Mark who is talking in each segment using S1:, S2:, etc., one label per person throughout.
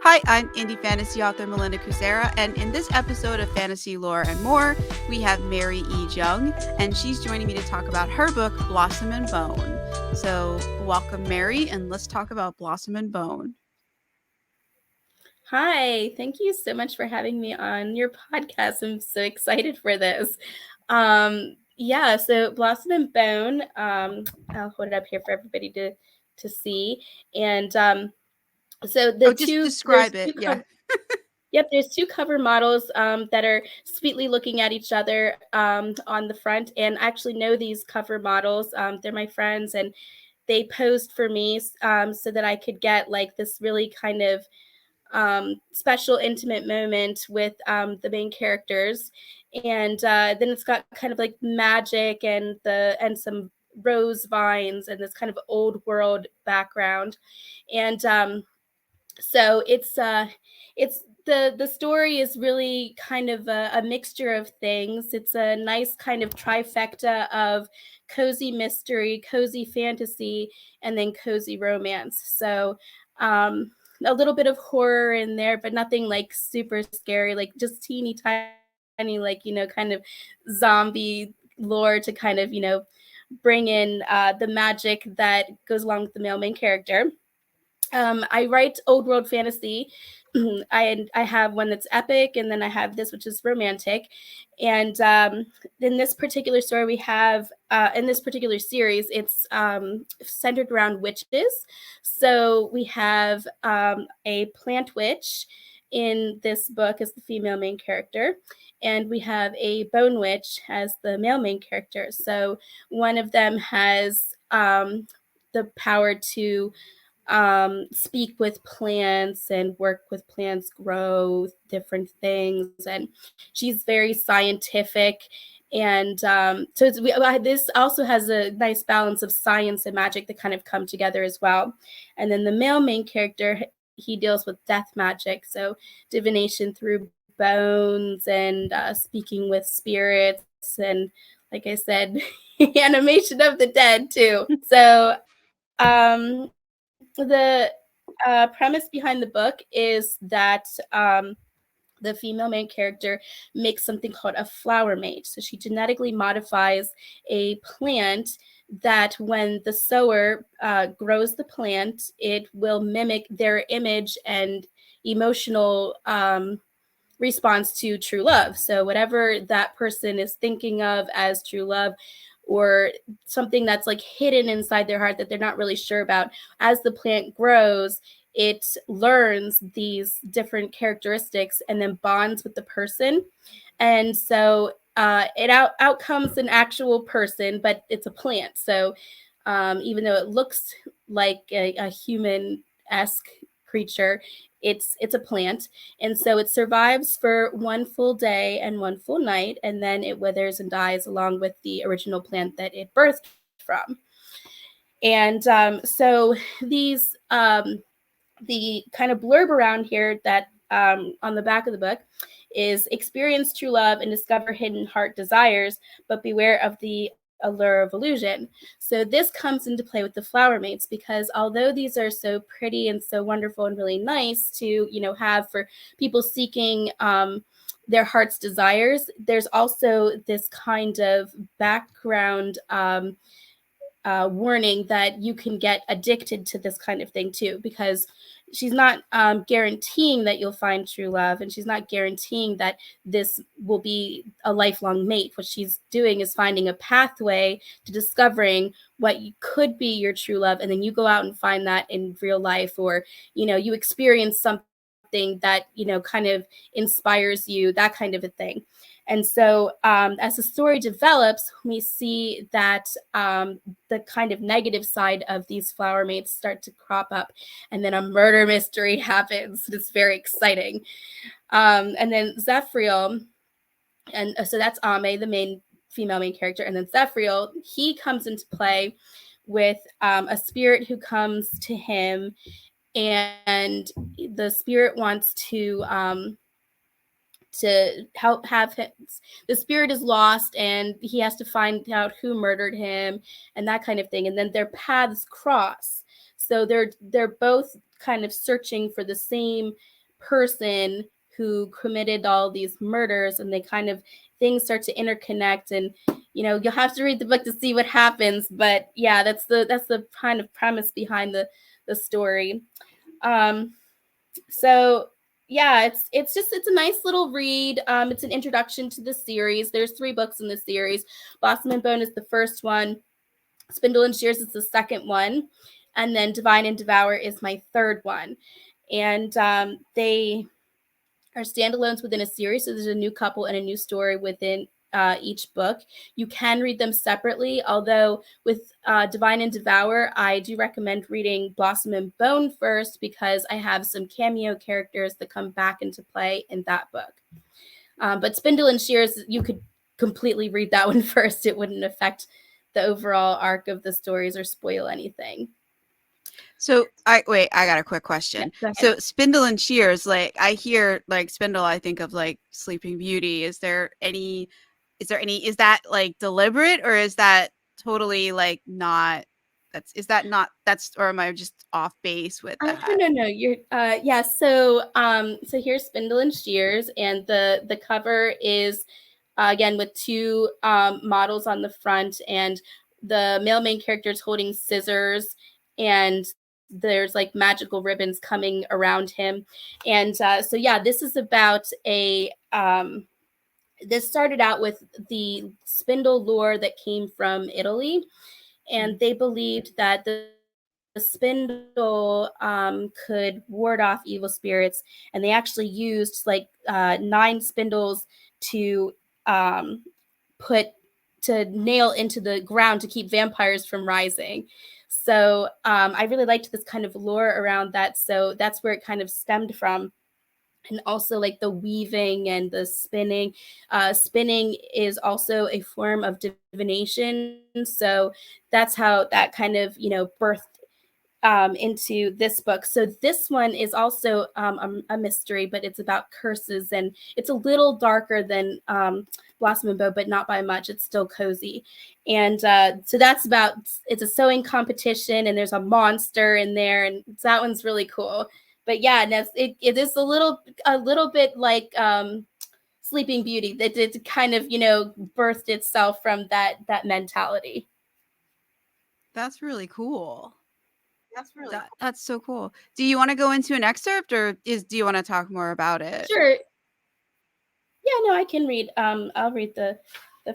S1: Hi, I'm indie fantasy author Melinda Kucsera, and in this episode of Fantasy Lore and More, we have Mary E Jung, and she's joining me to talk about her book, Blossom and Bone. So, welcome, Mary, and let's talk about Blossom and Bone.
S2: Hi, thank you so much for having me on your podcast. I'm so excited for this. So Blossom and Bone, I'll hold it up here for everybody to see. And so
S1: Oh, just
S2: there's
S1: describe it.
S2: two
S1: Yeah.
S2: Yep, there's two cover models that are sweetly looking at each other on the front. And I actually know these cover models. They're my friends, and they posed for me so that I could get like this really kind of special intimate moment with the main characters. And then it's got kind of like magic and some rose vines and this kind of old world background. And so it's the story is really kind of a mixture of things. It's a nice kind of trifecta of cozy mystery, cozy fantasy, and then cozy romance. So a little bit of horror in there, but nothing like super scary, like just teeny tiny, like, kind of zombie lore to kind of, bring in the magic that goes along with the male main character. I write old world fantasy. I have one that's epic, and then I have this which is romantic. And in this particular story, we have in this particular series, it's centered around witches. So we have a plant witch in this book as the female main character, and we have a bone witch as the male main character. So one of them has the power to speak with plants and work with plants, grow different things. And she's very scientific. And this also has a nice balance of science and magic that kind of come together as well. And then the male main character, he deals with death magic. So divination through bones and speaking with spirits. And like I said, animation of the dead too. So the premise behind the book is that the female main character makes something called a flower mate. So she genetically modifies a plant that when the sower grows the plant, it will mimic their image and emotional response to true love. So whatever that person is thinking of as true love, or something that's like hidden inside their heart that they're not really sure about, as the plant grows, it learns these different characteristics and then bonds with the person. And so out comes an actual person, but it's a plant. So even though it looks like a human-esque creature, it's a plant. And so it survives for one full day and one full night, and then it withers and dies along with the original plant that it birthed from. And so these the kind of blurb around here that on the back of the book is: experience true love and discover hidden heart desires, but beware of the allure of illusion. So this comes into play with the flower mates, because although these are so pretty and so wonderful and really nice to have for people seeking their heart's desires, there's also this kind of background warning that you can get addicted to this kind of thing too, because she's not guaranteeing that you'll find true love, and she's not guaranteeing that this will be a lifelong mate. What she's doing is finding a pathway to discovering what could be your true love, and then you go out and find that in real life, or you experience something that kind of inspires you, that kind of a thing. And so as the story develops, we see that the kind of negative side of these flower mates start to crop up, and then a murder mystery happens. It's very exciting. And then Xephriel, and so that's Amé, the main female main character, and then Xephriel, he comes into play with a spirit who comes to him, and the spirit wants to help have him. The spirit is lost, and he has to find out who murdered him and that kind of thing. And then their paths cross. So they're both kind of searching for the same person who committed all these murders, and they kind of things start to interconnect. And you'll have to read the book to see what happens, but yeah, that's the kind of premise behind the story. um so yeah, it's a nice little read. It's an introduction to the series. There's 3 books in the series. Blossom and Bone is the first one. Spindle and Shears is the second one, and then Divine and Devour is my third one. And they are standalones within a series. So there's a new couple and a new story within each book. You can read them separately, although with Divine and Devour, I do recommend reading Blossom and Bone first, because I have some cameo characters that come back into play in that book. But Spindle and Shears, you could completely read that one first. It wouldn't affect the overall arc of the stories or spoil anything.
S1: So I got a quick question.
S2: Yeah, go
S1: So
S2: ahead.
S1: Spindle and Shears, like I hear like Spindle, I think of like Sleeping Beauty. Is that like deliberate, or is that totally like not or am I just off base with that?
S2: No. You're yeah. So here's Spindle and Shears, and the cover is again with 2 models on the front, and the male main character is holding scissors, and there's like magical ribbons coming around him. And so yeah, this is about a this started out with the spindle lore that came from Italy, and they believed that the spindle could ward off evil spirits, and they actually used like 9 spindles to um, put to nail into the ground to keep vampires from rising. So I really liked this kind of lore around that. So that's where it kind of stemmed from. And also like the weaving and the spinning. Spinning is also a form of divination. So that's how that kind of, birthed into this book. So this one is also a mystery, but it's about curses, and it's a little darker than Blossom and Bow, but not by much. It's still cozy. And so it's a sewing competition, and there's a monster in there, and that one's really cool. But yeah, and it is a little bit like Sleeping Beauty, that it kind of birthed itself from that mentality.
S1: That's really cool.
S2: That's really
S1: That's so cool. Do you want to go into an excerpt, or do you want to talk more about it?
S2: Sure. Yeah, no, I can read. I'll read the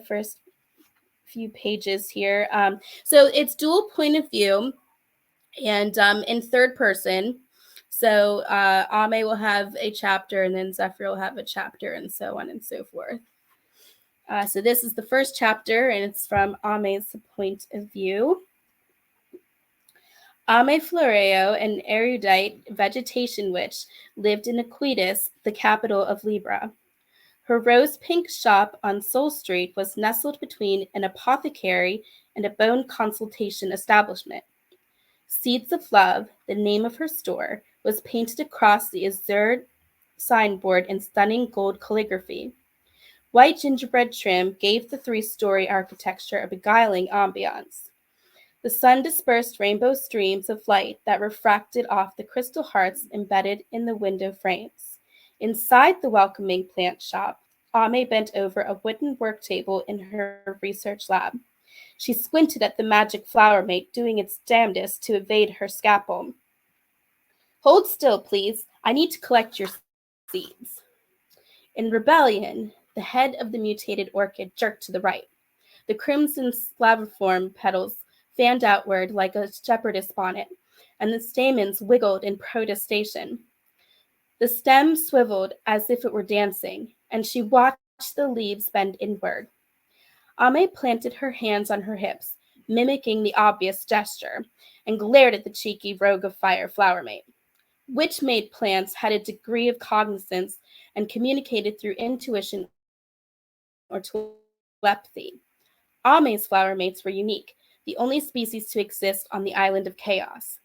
S2: first few pages here. So it's dual point of view, and in third person. So Amé will have a chapter, and then Xephriel will have a chapter, and so on and so forth. So this is the first chapter, and it's from Amé's point of view. Amé Floreo, an erudite vegetation witch, lived in Aquitas, the capital of Libra. Her rose-pink shop on Soul Street was nestled between an apothecary and a bone consultation establishment. Seeds of Love, the name of her store, was painted across the azure signboard in stunning gold calligraphy. White gingerbread trim gave the 3-story architecture a beguiling ambiance. The sun dispersed rainbow streams of light that refracted off the crystal hearts embedded in the window frames. Inside the welcoming plant shop, Amé bent over a wooden work table in her research lab. She squinted at the magic flower mate doing its damnedest to evade her scalpel. Hold still, please. I need to collect your seeds. In rebellion, the head of the mutated orchid jerked to the right. The crimson scabriform petals fanned outward like a shepherdess bonnet, and the stamens wiggled in protestation. The stem swiveled as if it were dancing, and she watched the leaves bend inward. Amé planted her hands on her hips, mimicking the obvious gesture, and glared at the cheeky rogue of fire flower mate. Witch-made plants had a degree of cognizance and communicated through intuition or telepathy. Amé's flower mates were unique, the only species to exist on the island of chaos.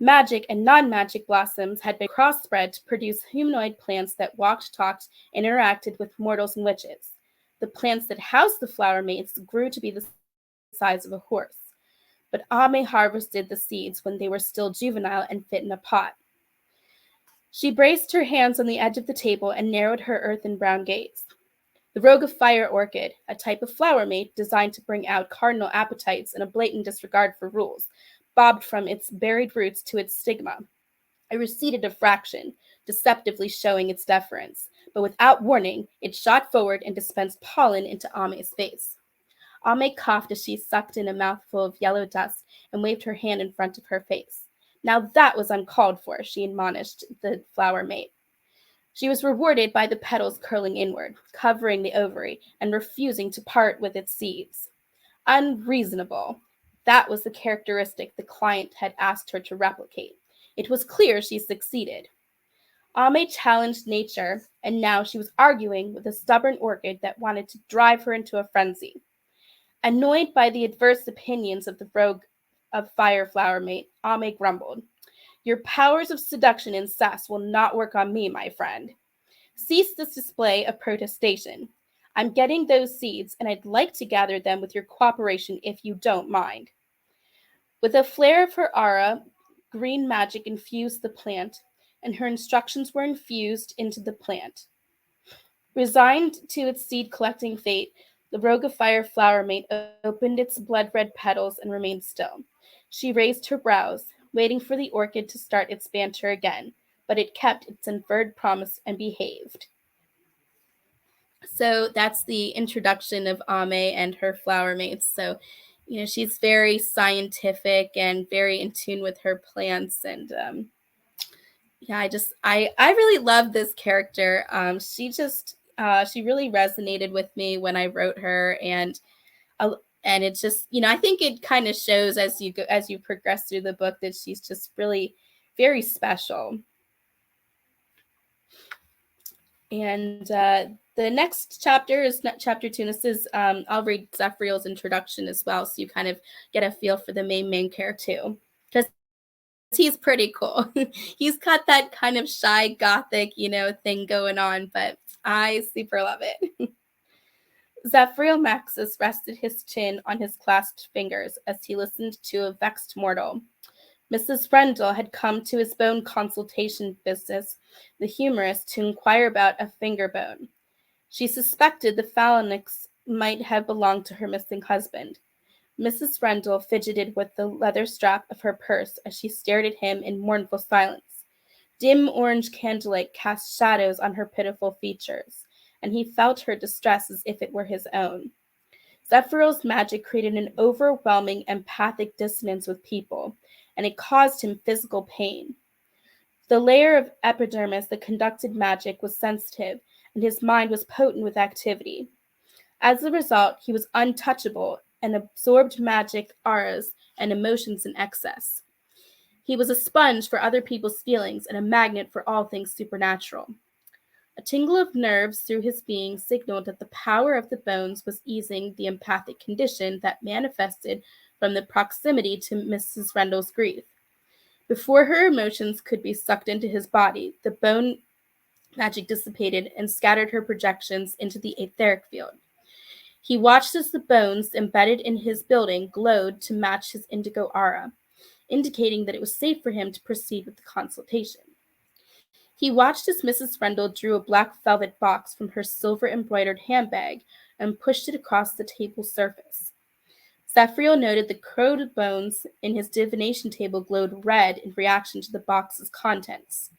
S2: Magic and non-magic blossoms had been crossbred to produce humanoid plants that walked, talked, and interacted with mortals and witches. The plants that housed the flower mates grew to be the size of a horse. but Ame harvested the seeds when they were still juvenile and fit in a pot. She braced her hands on the edge of the table and narrowed her earthen brown gaze. The rogue of fire orchid, a type of flower mate designed to bring out cardinal appetites and a blatant disregard for rules, bobbed from its buried roots to its stigma. It receded a fraction, deceptively showing its deference, but without warning, it shot forward and dispensed pollen into Ame's face. Ame coughed as she sucked in a mouthful of yellow dust and waved her hand in front of her face. Now that was uncalled for, she admonished the flower mate. She was rewarded by the petals curling inward, covering the ovary, and refusing to part with its seeds. Unreasonable. That was the characteristic the client had asked her to replicate. It was clear she succeeded. Ame challenged nature, and now she was arguing with a stubborn orchid that wanted to drive her into a frenzy. Annoyed by the adverse opinions of the rogue of fire flower mate, Ame grumbled. Your powers of seduction and sass will not work on me, my friend. Cease this display of protestation. I'm getting those seeds, and I'd like to gather them with your cooperation if you don't mind. With a flare of her aura, green magic infused the plant, and her instructions were infused into the plant. Resigned to its seed-collecting fate, the rogue of fire flower mate opened its blood-red petals and remained still. She raised her brows, waiting for the orchid to start its banter again, but it kept its inferred promise and behaved. So that's the introduction of Ame and her flower mates. So, she's very scientific and very in tune with her plants. And yeah, I really love this character. She really resonated with me when I wrote her, and it's just, I think it kind of shows as you progress through the book that she's just really very special. And the next chapter is chapter 2. And this is I'll read Xephriel's introduction as well, so you kind of get a feel for the main character too, because he's pretty cool. He's got that kind of shy gothic, thing going on, but I super love it. Xephriel Maxus rested his chin on his clasped fingers as he listened to a vexed mortal. Mrs. Rendell had come to his bone consultation business, the humorist, to inquire about a finger bone. She suspected the phalanx might have belonged to her missing husband. Mrs. Rendell fidgeted with the leather strap of her purse as she stared at him in mournful silence. Dim orange candlelight cast shadows on her pitiful features, and he felt her distress as if it were his own. Xephriel's magic created an overwhelming empathic dissonance with people, and it caused him physical pain. The layer of epidermis that conducted magic was sensitive, and his mind was potent with activity. As a result, he was untouchable and absorbed magic auras and emotions in excess. He was a sponge for other people's feelings and a magnet for all things supernatural. A tingle of nerves through his being signaled that the power of the bones was easing the empathic condition that manifested from the proximity to Mrs. Rendell's grief. Before her emotions could be sucked into his body, the bone magic dissipated and scattered her projections into the etheric field. He watched as the bones embedded in his building glowed to match his indigo aura, indicating that it was safe for him to proceed with the consultation. He watched as Mrs. Rendell drew a black velvet box from her silver-embroidered handbag and pushed it across the table's surface. Xephriel noted the corroded bones in his divination table glowed red in reaction to the box's contents.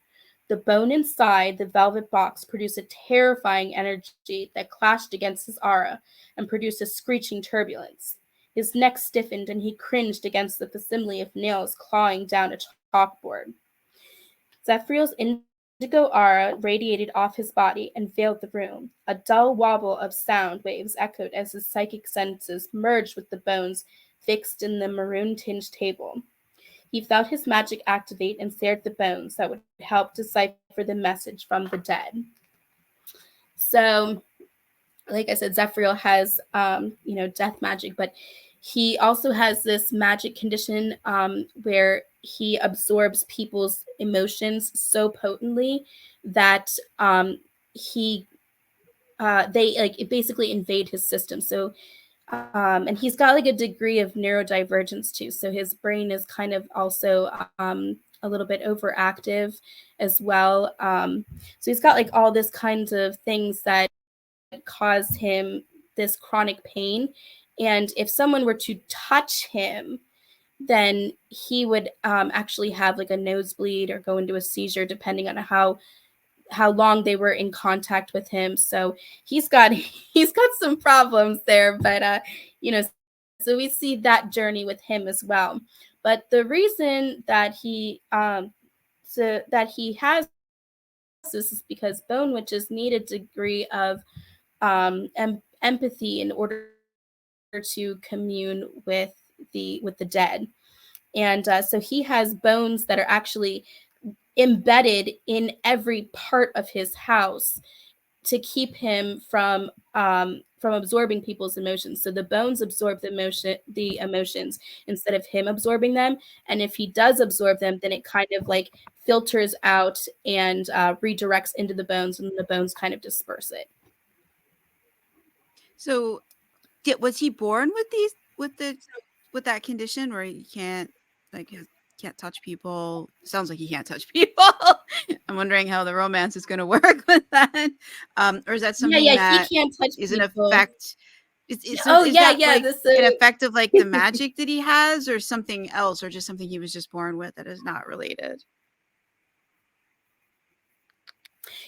S2: The bone inside the velvet box produced a terrifying energy that clashed against his aura and produced a screeching turbulence. His neck stiffened and he cringed against the facsimile of nails clawing down a chalkboard. Xephriel's indigo aura radiated off his body and veiled the room. A dull wobble of sound waves echoed as his psychic senses merged with the bones fixed in the maroon-tinged table. He felt his magic activate and seared the bones that would help decipher the message from the dead. So, like I said, Xephriel has, death magic, but he also has this magic condition where he absorbs people's emotions so potently that it basically invade his system. So And he's got like a degree of neurodivergence too. So his brain is kind of also a little bit overactive as well. So he's got like all this kinds of things that cause him this chronic pain. And if someone were to touch him, then he would actually have like a nosebleed or go into a seizure, depending on how long they were in contact with him. So he's got he's got some problems there, but you know, so we see that journey with him as well. But the reason that he has this is because bone witches need a degree of empathy in order to commune with the dead. And so he has bones that are actually embedded in every part of his house to keep him from absorbing people's emotions. So the bones absorb the emotions instead of him absorbing them. And if he does absorb them, then it kind of like filters out and redirects into the bones, and the bones kind of disperse it.
S1: So, was he born with that condition where he can't can't touch people? Sounds like he can't touch people. I'm wondering how the romance is going to work with that. Or is that something
S2: He
S1: that
S2: can't touch
S1: is an
S2: people.
S1: effect? Is that
S2: Yeah.
S1: like an effect of like the magic that he has, or something else, or just something he was just born with that is not related?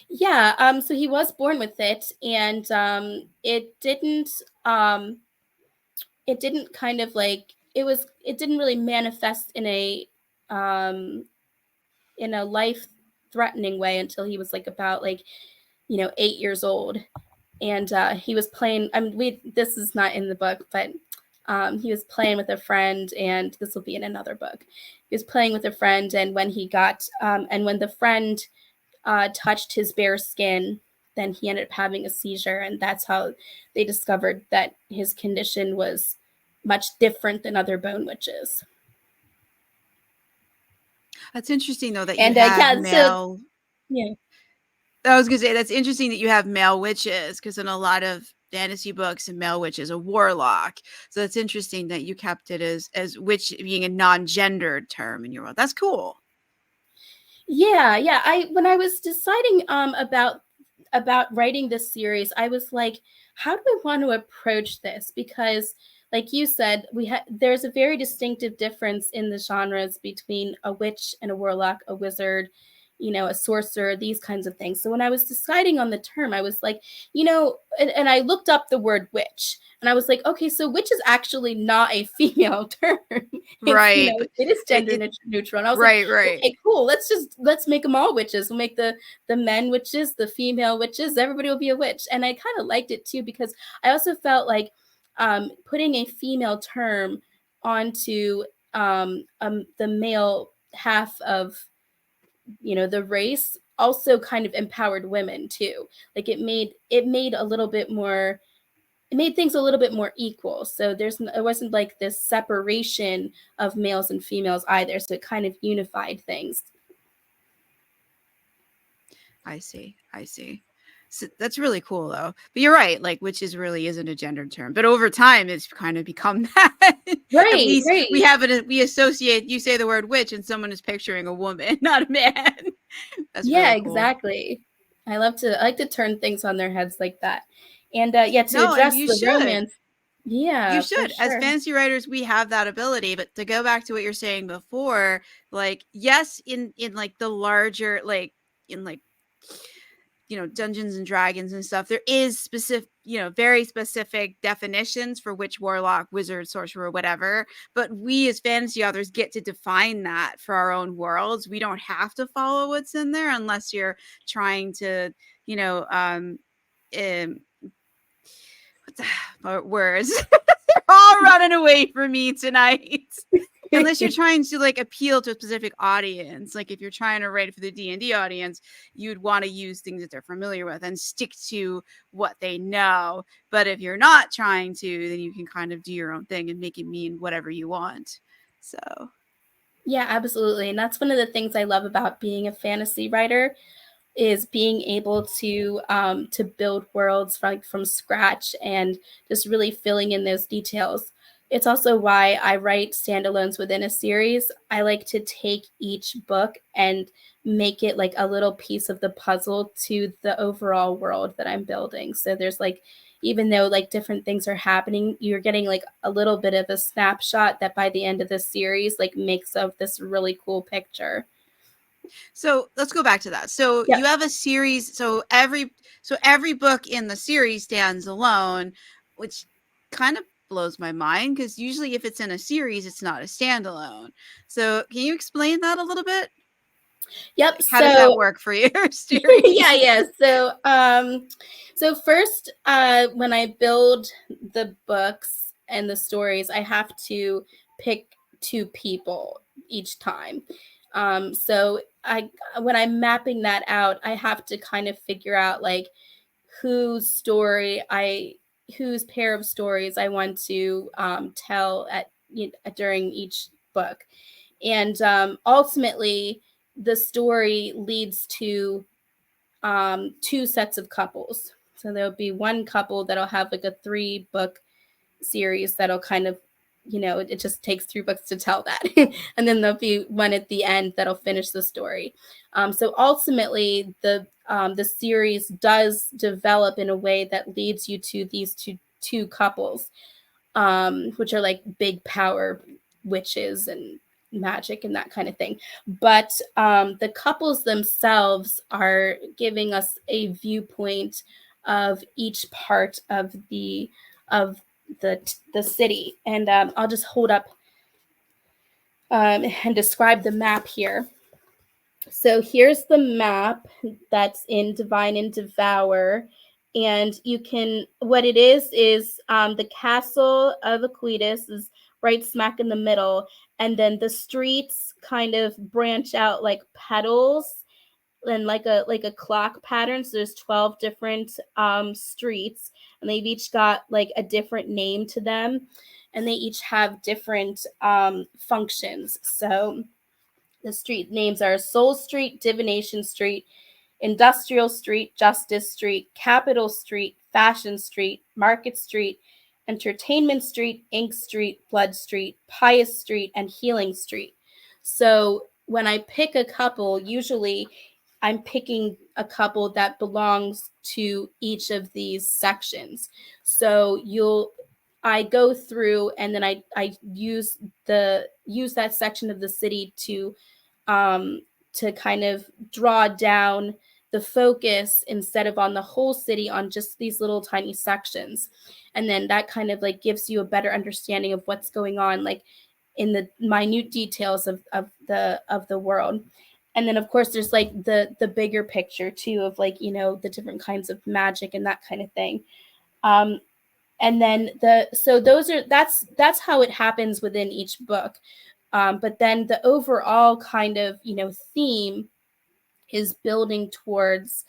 S2: Yeah, so he was born with it, and it didn't kind of like it didn't really manifest um in a life threatening way until he was like about like 8 years old. And he was playing, I mean, this is not in the book, but he was playing with a friend, and this will be in another book. He was playing with a friend, and when the friend touched his bare skin, then he ended up having a seizure, and that's how they discovered that his condition was much different than other bone witches.
S1: That's interesting, though, that you
S2: And
S1: have
S2: so
S1: male.
S2: yeah.
S1: I was gonna say that's interesting that you have male witches, because in a lot of fantasy books, a male witch is a warlock. So it's interesting that you kept it as witch being a non-gendered term in your world. That's cool.
S2: Yeah. I when I was deciding about writing this series, I was like, how do I want to approach this? Because like you said, there's a very distinctive difference in the genres between a witch and a warlock, a wizard, a sorcerer, these kinds of things. So when I was deciding on the term, I was like, and I looked up the word witch, and I was like, okay, so witch is actually not a female term. It's,
S1: Right. But
S2: it is gender
S1: it
S2: neutral. And I was like,
S1: right.
S2: okay, cool. Let's make them all witches. We'll make the men witches, the female witches. Everybody will be a witch. And I kind of liked it too, because I also felt like putting a female term onto the male half of the race also kind of empowered women too. Like it made a little bit more, it made things a little bit more equal. So it wasn't like this separation of males and females either. So it kind of unified things.
S1: I see. So that's really cool, though. But you're right, like witches really isn't a gendered term. But over time, it's kind of become that. At
S2: Right,
S1: least
S2: right.
S1: we associate. You say the word witch, and someone is picturing a woman, not a man. That's
S2: Yeah,
S1: really cool.
S2: exactly. I like to turn things on their heads like that. And yeah, to
S1: No, and
S2: address
S1: you
S2: the
S1: should.
S2: romance. Yeah,
S1: You
S2: for
S1: should. As
S2: sure.
S1: fantasy writers, we have that ability. But to go back to what you're saying before, like, yes, in like the larger, like in like Dungeons and Dragons and stuff, there is specific, very specific definitions for which warlock, wizard, sorcerer, whatever. But we as fantasy authors get to define that for our own worlds. We don't have to follow what's in there unless you're trying to, you know, um what the words? They're all running away from me tonight. Unless you're trying to like appeal to a specific audience, like if you're trying to write for the D&D audience, you'd want to use things that they're familiar with and stick to what they know. But if you're not trying to, then you can kind of do your own thing and make it mean whatever you want. So
S2: Yeah, absolutely. And that's one of the things I love about being a fantasy writer. is being able to build worlds from scratch and just really filling in those details. It's also why I write standalones within a series. I like to take each book and make it like a little piece of the puzzle to the overall world that I'm building. So there's like, even though like different things are happening, you're getting like a little bit of a snapshot that by the end of the series like makes of this really cool picture.
S1: So let's go back to that. So
S2: Yep.
S1: you have a series. So every book in the series stands alone, which kind of blows my mind because usually if it's in a series, it's not a standalone. So can you explain that a little bit?
S2: Yep.
S1: Like, how does that
S2: So
S1: work for your series?
S2: yeah. So first, when I build the books and the stories, I have to pick two people each time. So when I'm mapping that out, I have to kind of figure out like whose story I whose pair of stories I want to tell during each book, and ultimately the story leads to two sets of couples. So there'll be one couple that'll have like a 3-book series that'll kind of, it just takes 3 books to tell that. And then there'll be one at the end that'll finish the story. So ultimately, the series does develop in a way that leads you to these two couples, which are like big power witches and magic and that kind of thing. But the couples themselves are giving us a viewpoint of each part of the city. And I'll just hold up and describe the map here. So here's the map that's in Divine and Devour. And what it is the castle of Aquitas is right smack in the middle. And then the streets kind of branch out like petals and like a clock pattern. So there's 12 different streets, and they've each got like a different name to them. And they each have different functions. So the street names are Soul Street, Divination Street, Industrial Street, Justice Street, Capitol Street, Fashion Street, Market Street, Entertainment Street, Ink Street, Blood Street, Pious Street, and Healing Street. So when I pick a couple, usually I'm picking a couple that belongs to each of these sections. So I go through and then I use that section of the city to kind of draw down the focus instead of on the whole city on just these little tiny sections. And then that kind of like gives you a better understanding of what's going on like in the minute details of the world. And then of course there's like the bigger picture too of like, the different kinds of magic and that kind of thing. And then that's how it happens within each book. But then the overall kind of theme is building towards,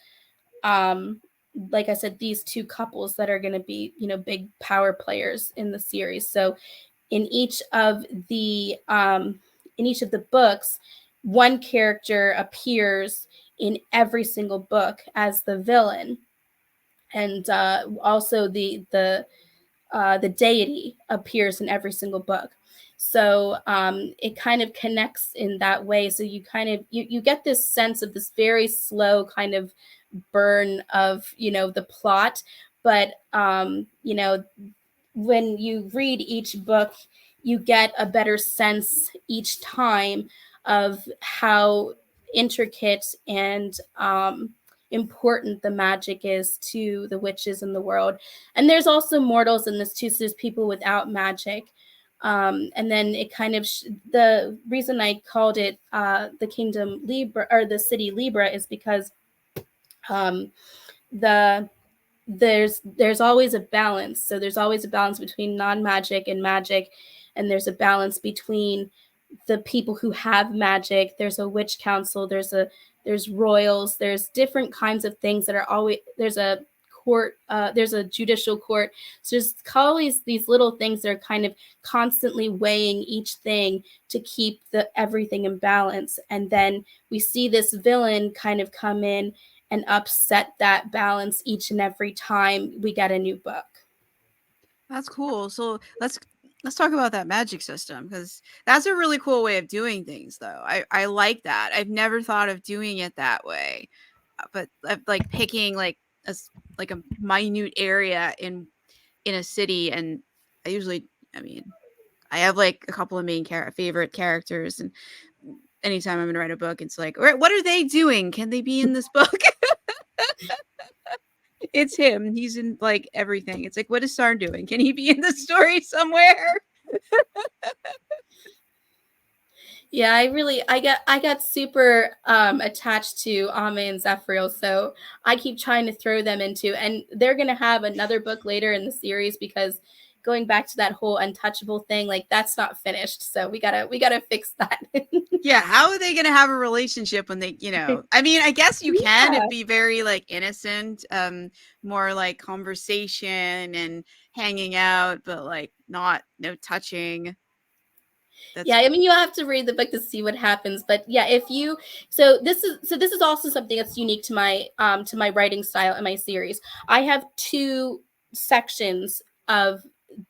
S2: like I said, these two couples that are going to be big power players in the series. So in each of the books, one character appears in every single book as the villain, and also the deity appears in every single book. So it kind of connects in that way. So you kind of you get this sense of this very slow kind of burn of the plot, but when you read each book, you get a better sense each time of how intricate and important the magic is to the witches in the world. And there's also mortals in this too, so there's people without magic. And then it kind of the reason I called it the Kingdom Libra, or the City Libra, is because um, the there's always a balance. So there's always a balance between non-magic and magic, and there's a balance between the people who have magic. There's a witch council, there's royals, there's different kinds of things that are always, there's a court, there's a judicial court. So there's always these little things that are kind of constantly weighing each thing to keep everything in balance. And then we see this villain kind of come in and upset that balance each and every time we get a new book.
S1: That's cool. So let's talk about that magic system, because that's a really cool way of doing things, though. I like that. I've never thought of doing it that way, but like picking like a minute area in a city, and I usually, I mean, I have like a couple of favorite characters, and anytime I'm gonna write a book, it's like, what are they doing? Can they be in this book? It's him. He's in like everything. It's like, what is Sarn doing? Can he be in the story somewhere?
S2: Yeah, I got super attached to Amé and Xephriel, so I keep trying to throw them into, and they're gonna have another book later in the series, because going back to that whole untouchable thing, like that's not finished. So we gotta fix that.
S1: Yeah, how are they gonna have a relationship when they, I mean, I guess you can.
S2: Yeah.
S1: It'd be very like innocent, more like conversation and hanging out, but like no touching.
S2: Yeah,
S1: That's
S2: I mean, you have to read the book to see what happens, but yeah, if you so this is also something that's unique to my writing style and my series. I have two sections of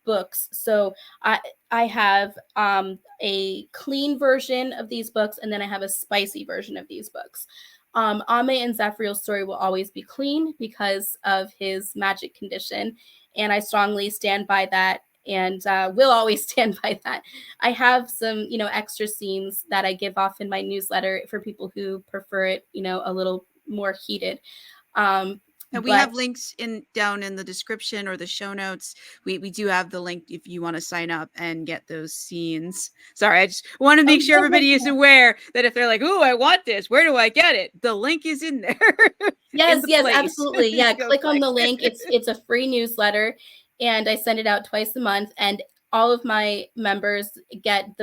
S2: books. So I have a clean version of these books, and then I have a spicy version of these books. Ame and Zephyriel's story will always be clean because of his magic condition, and I strongly stand by that, and will always stand by that. I have some, extra scenes that I give off in my newsletter for people who prefer it, a little more heated. Um,
S1: And we
S2: but
S1: have links down in the description or the show notes. We do have the link if you want to sign up and get those scenes. Sorry, I just want to
S2: oh,
S1: make sure everybody is aware that if they're like, "Ooh, I want this. Where do I get it?" The link is in there. In
S2: yes,
S1: the
S2: yes,
S1: place.
S2: absolutely. Yeah,
S1: Go
S2: click on
S1: click.
S2: the link. It's a free newsletter, and I send it out twice a month, and all of my members get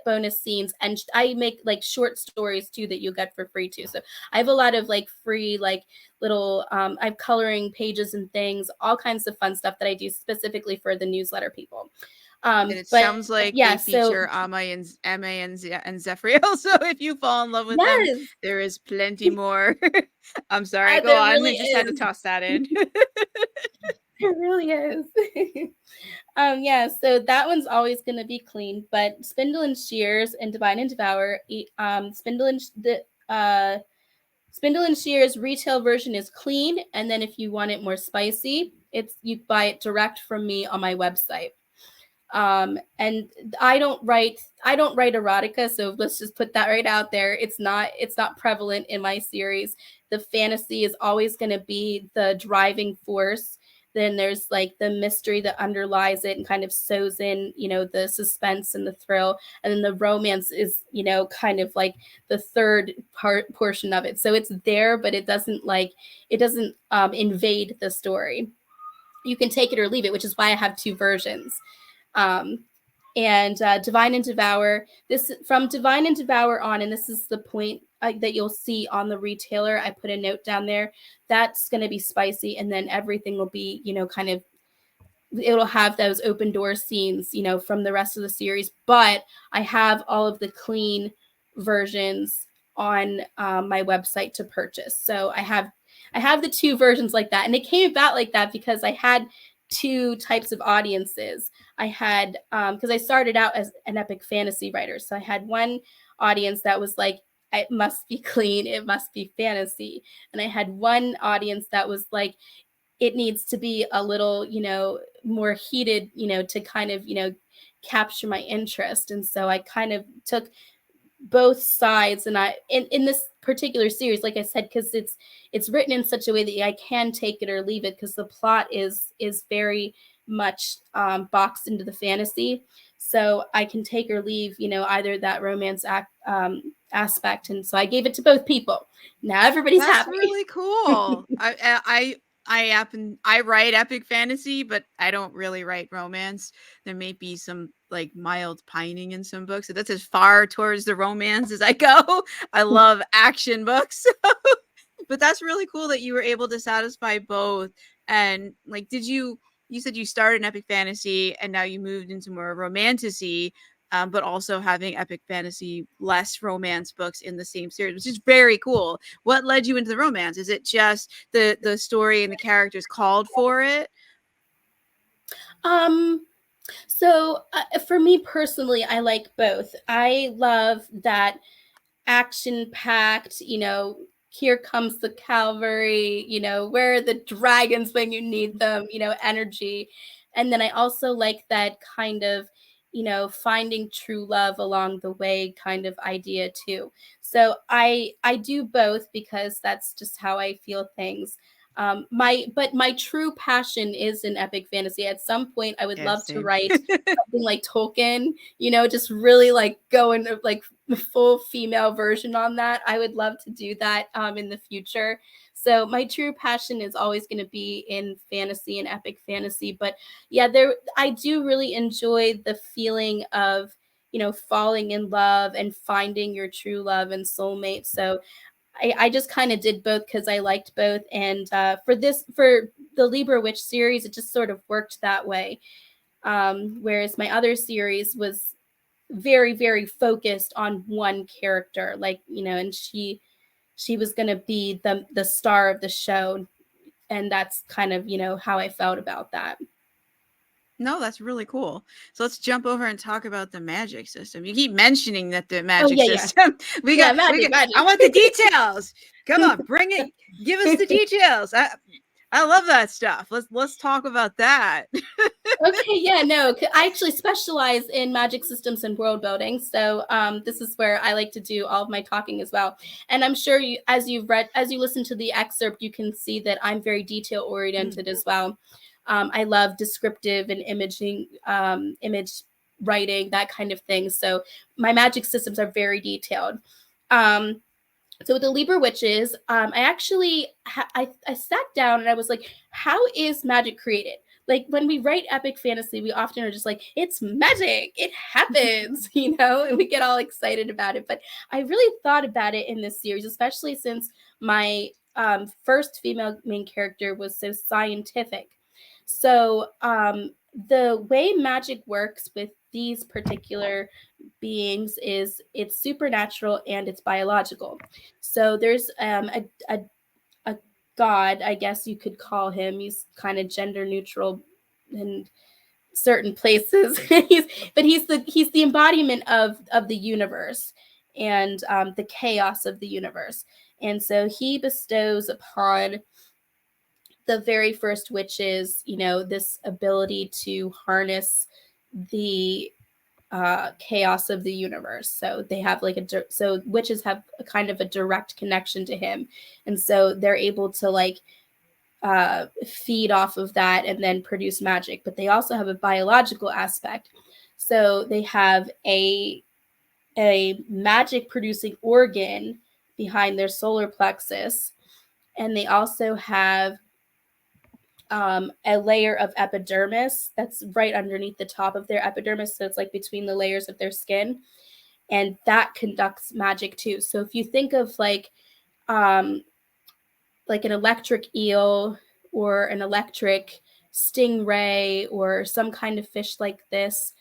S2: bonus scenes, and I make like short stories too that you get for free too. So I have a lot of like free like little I have coloring pages and things, all kinds of fun stuff that I do specifically for the newsletter people.
S1: And it
S2: But
S1: sounds like
S2: yeah,
S1: they
S2: so
S1: feature and Zephyriel. So if you fall in love with them,
S2: yes,
S1: there is plenty more. I'm sorry. Go
S2: there
S1: on. I
S2: really
S1: just had to
S2: is.
S1: toss that in.
S2: There really is. Yeah, so that one's always going to be clean, but Spindle and Shears and Divine and Devour, Spindle and Shears retail version is clean, and then if you want it more spicy, you buy it direct from me on my website. And I don't write erotica, so let's just put that right out there. It's not prevalent in my series. The fantasy is always going to be the driving force. Then there's like the mystery that underlies it and kind of sews in, the suspense and the thrill, and then the romance is, kind of like the third portion of it. So it's there, but it doesn't invade the story. You can take it or leave it, which is why I have two versions. um, and Divine and Devour. This from Divine and Devour on, and this is the point that you'll see on the retailer. I put a note down there. That's going to be spicy, and then everything will be, kind of. It'll have those open door scenes, from the rest of the series. But I have all of the clean versions on my website to purchase. So I have the two versions like that, and it came about like that because I had two types of audiences. I had because I started out as an epic fantasy writer, so I had one audience that was like, it must be clean, it must be fantasy, and I had one audience that was like, it needs to be a little, more heated, to kind of, capture my interest. And so I kind of took both sides, and I in this particular series, like I said, because it's written in such a way that I can take it or leave it, because the plot is very much boxed into the fantasy, so I can take or leave, either that romance aspect. And so I gave it to both people. Now everybody's
S1: That's
S2: happy.
S1: really cool. I write epic fantasy, but I don't really write romance. There may be some like mild pining in some books. So that's as far towards the romance as I go. I love action books. But that's really cool that you were able to satisfy both. And like, you said you started in epic fantasy and now you moved into more romantasy, but also having epic fantasy, less romance books in the same series, which is very cool. What led you into the romance? Is it just the story and the characters called for it?
S2: Um, so for me personally, I like both. I love that action packed, here comes the cavalry, where are the dragons when you need them, energy. And then I also like that kind of, finding true love along the way kind of idea too. So I do both because that's just how I feel things. My true passion is in epic fantasy. At some point I would
S1: Yeah,
S2: love to
S1: same.
S2: write something like Tolkien, just really like go into like the full female version on that. I would love to do that in the future. So my true passion is always going to be in fantasy and epic fantasy. But yeah, I do really enjoy the feeling of, falling in love and finding your true love and soulmate. So I just kind of did both because I liked both. And for the Libra Witch series, it just sort of worked that way. Whereas my other series was very, very focused on one character, like, and she was going to be the star of the show. And that's kind of, how I felt about that.
S1: No, that's really cool. So let's jump over and talk about the magic system. You keep mentioning that the
S2: Oh
S1: magic
S2: yeah, yeah.
S1: system.
S2: Yeah,
S1: We
S2: magic,
S1: got. I
S2: magic.
S1: want the details. Come on, bring it. Give us the details. I love that stuff. Let's talk about that.
S2: Okay, yeah, no, I actually specialize in magic systems and world building. So this is where I like to do all of my talking as well. And I'm sure you, as you listen to the excerpt, you can see that I'm very detail oriented as well. I love descriptive and image writing, that kind of thing. So my magic systems are very detailed. Um, so with the Libra witches, I actually I sat down and I was like, how is magic created? Like when we write epic fantasy, we often are just like, it's magic, it happens, and we get all excited about it. But I really thought about it in this series, especially since my first female main character was so scientific. So the way magic works with these particular beings is it's supernatural and it's biological. So there's a god, I guess you could call him. He's kind of gender neutral in certain places. He's the embodiment of the universe and the chaos of the universe. And so he bestows upon the very first witches, this ability to harness the chaos of the universe. So they have so witches have a kind of a direct connection to him, and so they're able to like feed off of that and then produce magic. But they also have a biological aspect. So they have a magic producing organ behind their solar plexus, and they also have a layer of epidermis that's right underneath the top of their epidermis. So it's like between the layers of their skin. And that conducts magic too. So if you think of um, like an electric eel or an electric stingray or some kind of fish like this,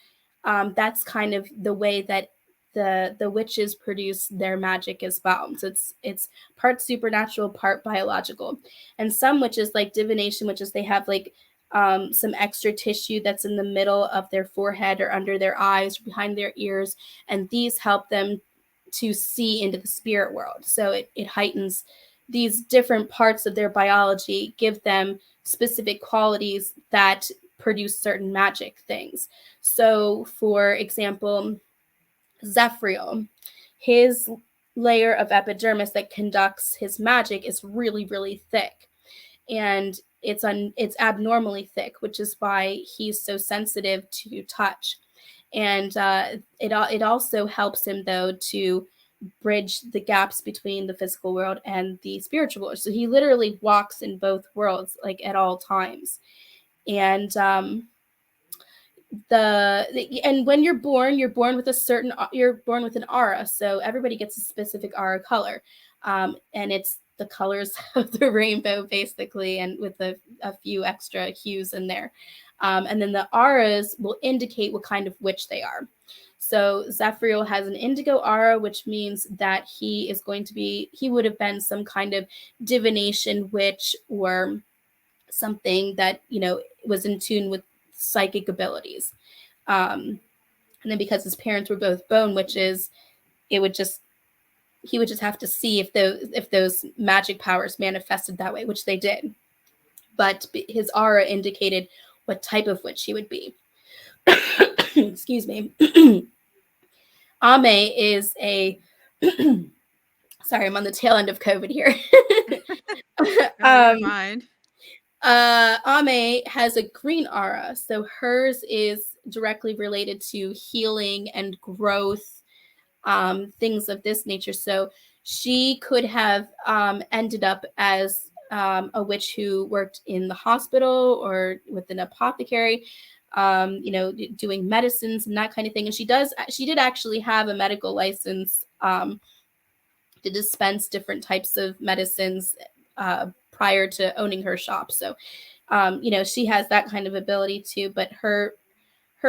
S2: that's kind of the way that the witches produce their magic as well. So it's part supernatural, part biological. And some witches, like divination witches, they have like some extra tissue that's in the middle of their forehead or under their eyes or behind their ears, and these help them to see into the spirit world. So it heightens these different parts of their biology, give them specific qualities that produce certain magic things. So, for example, Xephriel, his layer of epidermis that conducts his magic is really, really thick. And it's abnormally thick, which is why he's so sensitive to touch. And it also helps him though to bridge the gaps between the physical world and the spiritual world. So he literally walks in both worlds, like at all times. And and when you're born with you're born with an aura. So everybody gets a specific aura color, and it's the colors of the rainbow, basically, and with a few extra hues in there. And then the auras will indicate what kind of witch they are. So Xephriel has an indigo aura, which means that he would have been some kind of divination witch, or something that, was in tune with psychic abilities. And then because his parents were both bone witches, it would just he would just have to see if those magic powers manifested that way, which they did. But his aura indicated what type of witch he would be. Excuse me. Amé is a sorry, I'm on the tail end of COVID here.
S1: Oh, you're fine.
S2: Amé has a green aura, so hers is directly related to healing and growth, things of this nature. So she could have ended up as a witch who worked in the hospital or with an apothecary, doing medicines and that kind of thing. And she did actually have a medical license to dispense different types of medicines prior to owning her shop. So, she has that kind of ability too. But her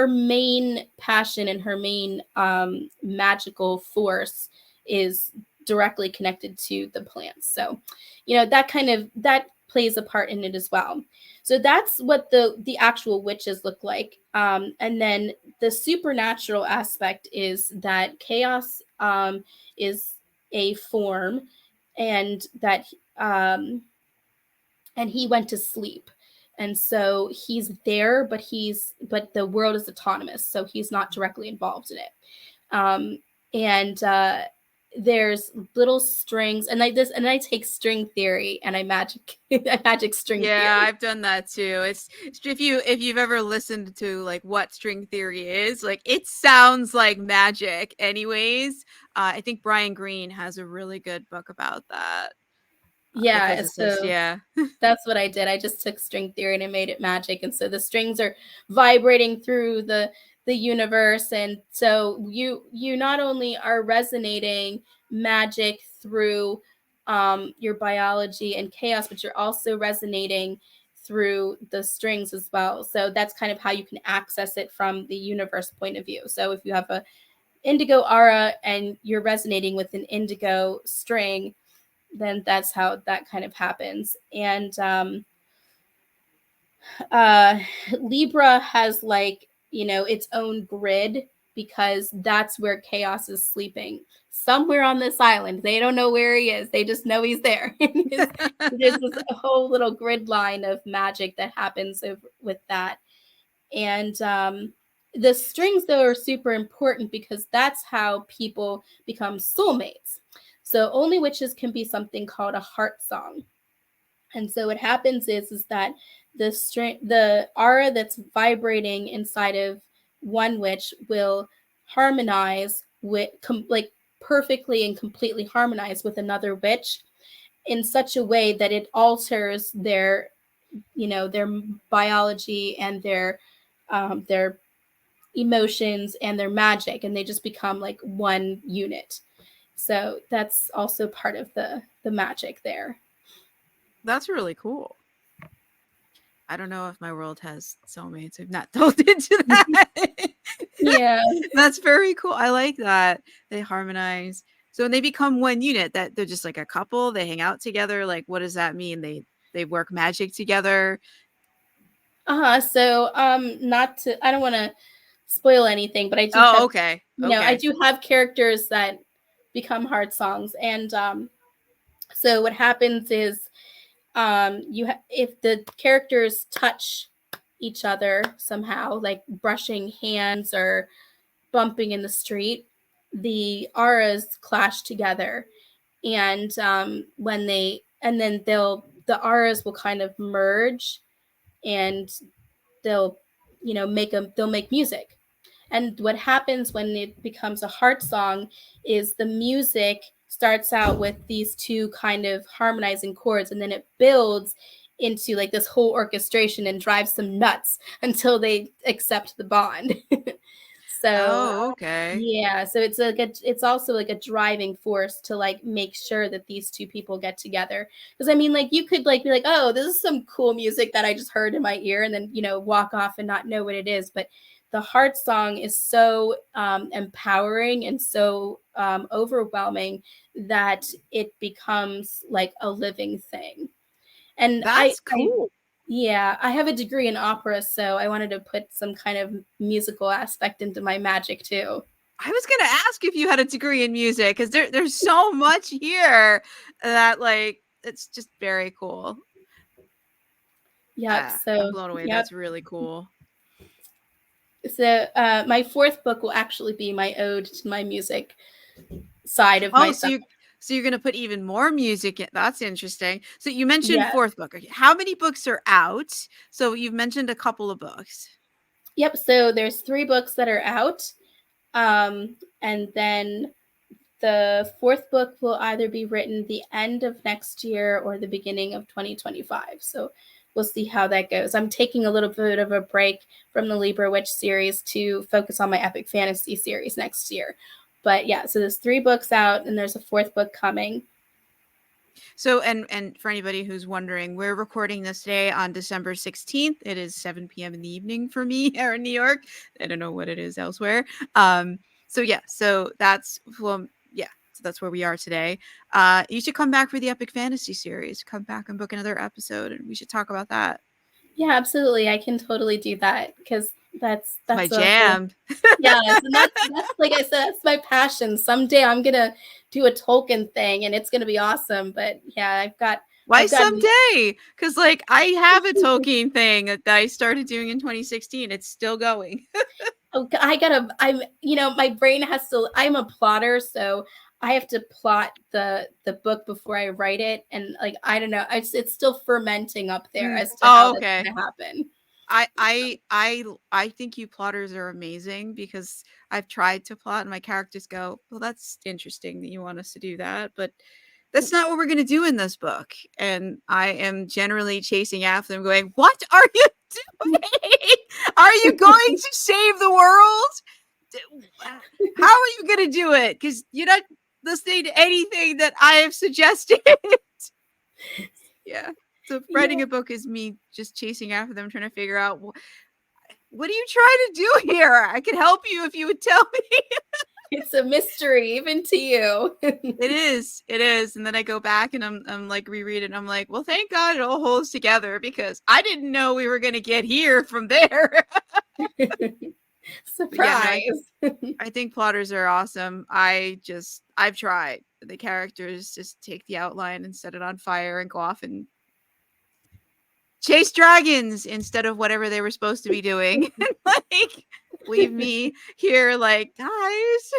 S2: main passion and her main magical force is directly connected to the plants. So, that plays a part in it as well. So that's what the actual witches look like. And then the supernatural aspect is that chaos is a form, and that and he went to sleep, and so he's there, but the world is autonomous, so he's not directly involved in it. And there's little strings, and I take string theory and I magic I magic string
S1: Yeah,
S2: theory.
S1: I've done that too. It's if you've ever listened to like what string theory is, like it sounds like magic anyways. I think Brian Greene has a really good book about that. The
S2: Yeah,
S1: physicist,
S2: so
S1: yeah.
S2: that's what I did. I just took string theory and I made it magic. And so the strings are vibrating through the universe. And so you not only are resonating magic through your biology and chaos, but you're also resonating through the strings as well. So that's kind of how you can access it from the universe point of view. So if you have a indigo aura and you're resonating with an indigo string, then that's how that kind of happens. And uh Libra has, like, its own grid, because that's where chaos is sleeping, somewhere on this island. They don't know where he is, they just know he's there. There's this whole little grid line of magic that happens with that. And the strings, though, are super important, because that's how people become soulmates. So only witches can be something called a heart song. And so what happens is that the aura that's vibrating inside of one witch will harmonize with like perfectly and completely harmonize with another witch, in such a way that it alters their biology and their emotions and their magic, and they just become like one unit. So that's also part of the magic there.
S1: That's really cool. I don't know if my world has soulmates. I've not delved into that.
S2: Yeah.
S1: That's very cool. I like that. They harmonize. So when they become one unit, that they're just like a couple, they hang out together. Like what does that mean? They work magic together.
S2: So not to I don't want to spoil anything, but I do
S1: Oh,
S2: have
S1: okay.
S2: I
S1: Okay.
S2: do have characters that become heart songs. And so what happens is, if the characters touch each other somehow, like brushing hands or bumping in the street, the auras clash together. And then the auras will kind of merge, and they'll they'll make music. And what happens when it becomes a heart song is the music starts out with these two kind of harmonizing chords, and then it builds into like this whole orchestration and drives them nuts until they accept the bond. So
S1: Oh, okay.
S2: yeah, so it's also like a driving force to like make sure that these two people get together. Because I mean, like you could like be like, oh, this is some cool music that I just heard in my ear, and then walk off and not know what it is. But the heart song is so empowering and so overwhelming that it becomes like a living thing. And
S1: That's
S2: I
S1: cool.
S2: yeah, I have a degree in opera, so I wanted to put some kind of musical aspect into my magic too.
S1: I was gonna ask if you had a degree in music because there's so much here that like it's just very cool.
S2: Yep.
S1: I'm
S2: So
S1: blown away.
S2: yep.
S1: That's really cool.
S2: So my fourth book will actually be my ode to my music side of
S1: Oh,
S2: myself.
S1: so you're gonna put even more music in. That's interesting. So you mentioned
S2: Yeah.
S1: fourth book. Okay, how many books are out? So you've mentioned a couple of books.
S2: Yep. So there's 3 books that are out, and then the fourth book will either be written the end of next year or the beginning of 2025. So we'll see how that goes. I'm taking a little bit of a break from the Libra Witch series to focus on my epic fantasy series next year. But yeah, so there's 3 books out and there's a fourth book coming.
S1: So and for anybody who's wondering, we're recording this today on December 16th. It is 7 p.m. in the evening for me here in New York. I don't know what it is elsewhere. So yeah, so that's so that's where we are today. You should come back for the epic fantasy series. Come back and book another episode and we should talk about that.
S2: Yeah, absolutely. I can totally do that because
S1: It's my
S2: that's a whole
S1: jam.
S2: yes, and that's like I said, that's my passion. Someday I'm gonna do a Tolkien thing and it's gonna be awesome. But yeah,
S1: Why
S2: I've got
S1: someday? Because like I have a Tolkien thing that I started doing in 2016. It's still going.
S2: oh, my brain has to, I'm a plotter, so I have to plot the book before I write it. And like, I don't know, it's still fermenting up there as to how
S1: Oh,
S2: that's
S1: okay.
S2: gonna happen.
S1: I think you plotters are amazing because I've tried to plot and my characters go, well, that's interesting that you want us to do that, but that's not what we're going to do in this book. And I am generally chasing after them, going, "What are you doing? Are you going to save the world? How are you going to do it? Because you're not listening to anything that I have suggested." Yeah. So writing
S2: Yeah,
S1: a book is me just chasing after them, trying to figure out what are you trying to do here? I could help you if you would tell me.
S2: it's a mystery even to you.
S1: It is. It is. And then I go back and I'm like reread it and I'm like, well, thank God it all holds together because I didn't know we were gonna get here from there. But yeah, no,
S2: Surprise.
S1: I think plotters are awesome. I've tried. The characters just take the outline and set it on fire and go off and chase dragons instead of whatever they were supposed to be doing. Like leave me here like, guys,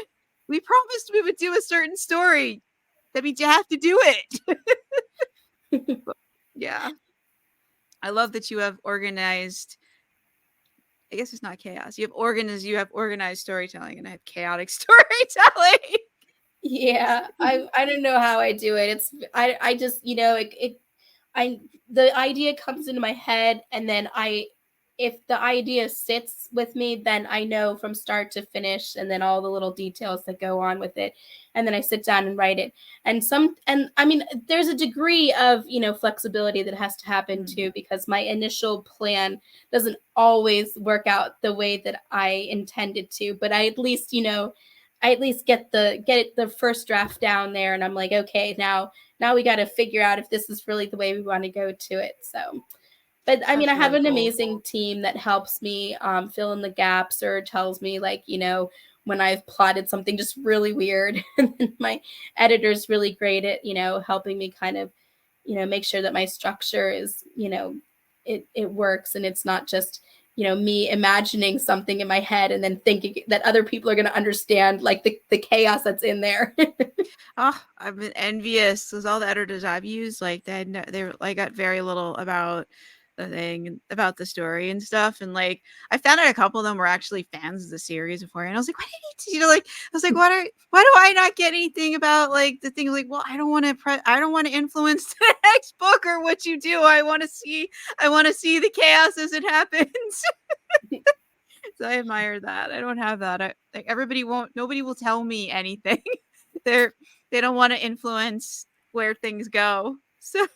S1: we promised we would do a certain story. That means you have to do it. But, yeah. I love that you have organized, I guess it's not chaos. You have organized storytelling and I have chaotic storytelling.
S2: Yeah, I don't know how I do it. I just I the idea comes into my head and then I if the idea sits with me, then I know from start to finish and then all the little details that go on with it. And then I sit down and write it. And I mean there's a degree of, flexibility that has to happen too because my initial plan doesn't always work out the way that I intended to, but I at least get the first draft down there and I'm like, okay, now we got to figure out if this is really the way we want to go to it. So, but I mean, I
S1: That's
S2: have
S1: really
S2: an
S1: cool.
S2: amazing team that helps me fill in the gaps or tells me like, when I've plotted something just really weird. And then my editor's really great at, helping me kind of, make sure that my structure is, it works and it's not just, me imagining something in my head and then thinking that other people are going to understand like the chaos that's in there.
S1: Oh, I've been envious because all the editors I've used, like they like got very little about the thing about the story and stuff. And like I found out a couple of them were actually fans of the series before, and I was like, why did like I was like, why do I not get anything about like the thing? Like, well, I don't want to influence the next book or what you do. I want to see the chaos as it happens. So I admire that. I don't have that. Like nobody will tell me anything. They're they don't want to influence where things go. So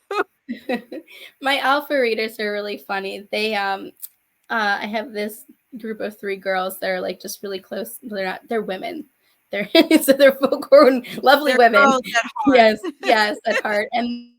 S2: My alpha readers are really funny. I have this group of 3 girls that are like just really close. They're women. They're so they're full grown, lovely
S1: they're
S2: women.
S1: girls at heart.
S2: Yes, yes, at heart. And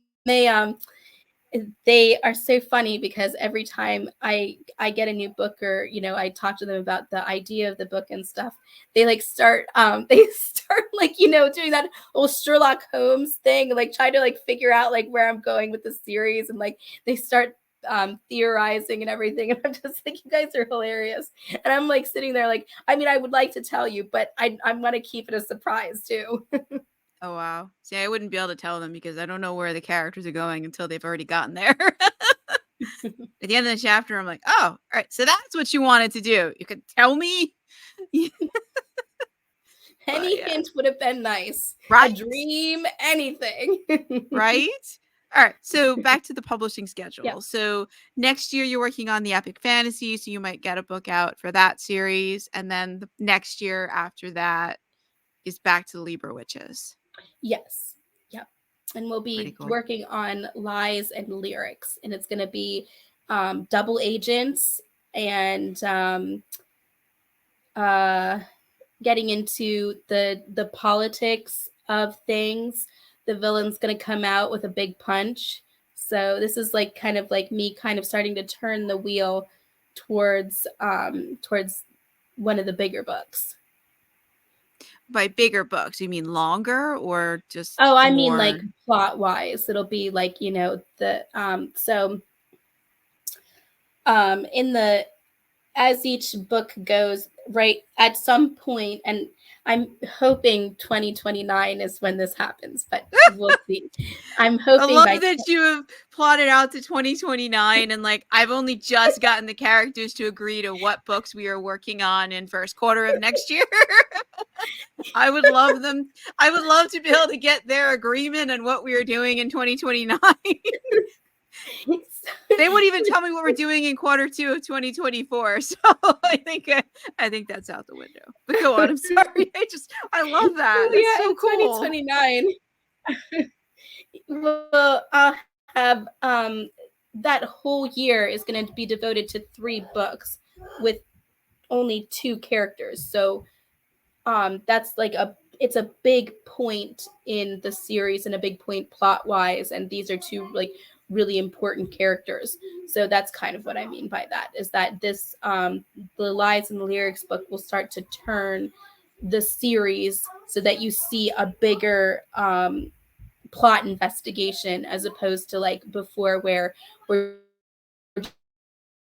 S2: they are so funny because every time I get a new book, or I talk to them about the idea of the book and stuff, they like start they start like doing that old Sherlock Holmes thing, like trying to like figure out like where I'm going with the series, and like they start theorizing and everything, and I'm just like, you guys are hilarious. And I'm like sitting there like, I mean, I would like to tell you, but I'm gonna keep it a surprise too.
S1: Oh wow. See, I wouldn't be able to tell them because I don't know where the characters are going until they've already gotten there. At the end of the chapter, I'm like, oh, all right, so that's what you wanted to do. You could tell me.
S2: Any
S1: Yeah.
S2: hint would have been nice.
S1: Right?
S2: A dream, anything.
S1: Right? All right. So back to the publishing schedule.
S2: Yeah.
S1: So next year you're working on the epic fantasy, so you might get a book out for that series, and then the next year after that is back to the Libra Witches.
S2: Yes. Yep. And we'll
S1: Pretty
S2: be
S1: cool.
S2: working on lies and lyrics, and it's going to be double agents and getting into the politics of things. The villain's going to come out with a big punch. So this is like kind of like me kind of starting to turn the wheel towards one of the bigger books.
S1: By bigger books, you mean longer or just
S2: Oh, I mean
S1: more?
S2: like plot wise. It'll be like, the in the as each book goes, right, at some point, and I'm hoping 2029 is when this happens, but we'll see. I'm
S1: I
S2: hoping
S1: love
S2: by
S1: that you have plotted out to 2029 and like I've only just gotten the characters to agree to what books we are working on in first quarter of next year. I would love to be able to get their agreement on what we are doing in 2029. They wouldn't even tell me what we're doing in quarter 2 of 2024. So I think that's out the window. But go on. I'm sorry. I love that.
S2: Oh,
S1: That's
S2: yeah,
S1: so
S2: in
S1: cool.
S2: 2029. Well, I'll have that whole year is going to be devoted to 3 books with only 2 characters. So that's like it's a big point in the series and a big point plot wise, and these are 2 like really important characters. So that's kind of what I mean by that, is that this the lies and the lyrics book will start to turn the series so that you see a bigger plot investigation, as opposed to like before, where we're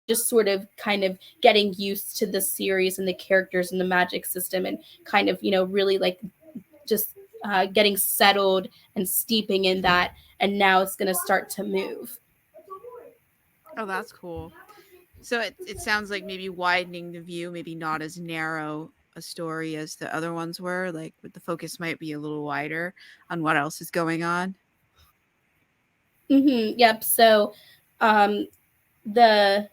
S2: just sort of kind of getting used to the series and the characters and the magic system, and kind of really like just getting settled and steeping in that, and now it's going to start to move.
S1: Oh, that's cool. So it sounds like maybe widening the view, maybe not as narrow a story as the other ones were, like the focus might be a little wider on what else is going on.
S2: Yep. So the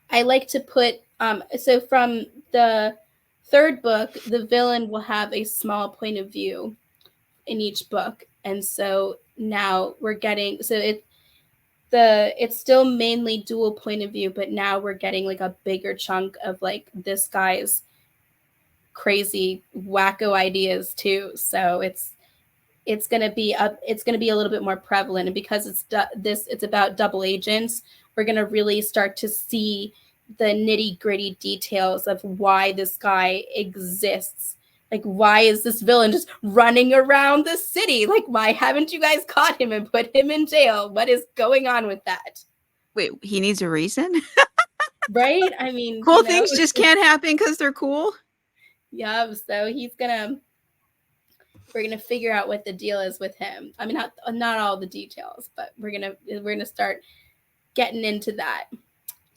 S2: I like to put so from the 3rd book, the villain will have a small point of view in each book, and so now we're getting, so it's still mainly dual point of view, but now we're getting like a bigger chunk of like this guy's crazy wacko ideas too. So it's going to be a little bit more prevalent, and because it's about double agents, we're going to really start to see the nitty-gritty details of why this guy exists. Like, why is this villain just running around the city? Like, why haven't you guys caught him and put him in jail? What is going on with that?
S1: Wait, he needs a reason?
S2: Right? I mean,
S1: Cool things just can't happen because they're cool?
S2: yeah, so we're gonna figure out what the deal is with him. I mean, not all the details, but we're gonna start getting into that,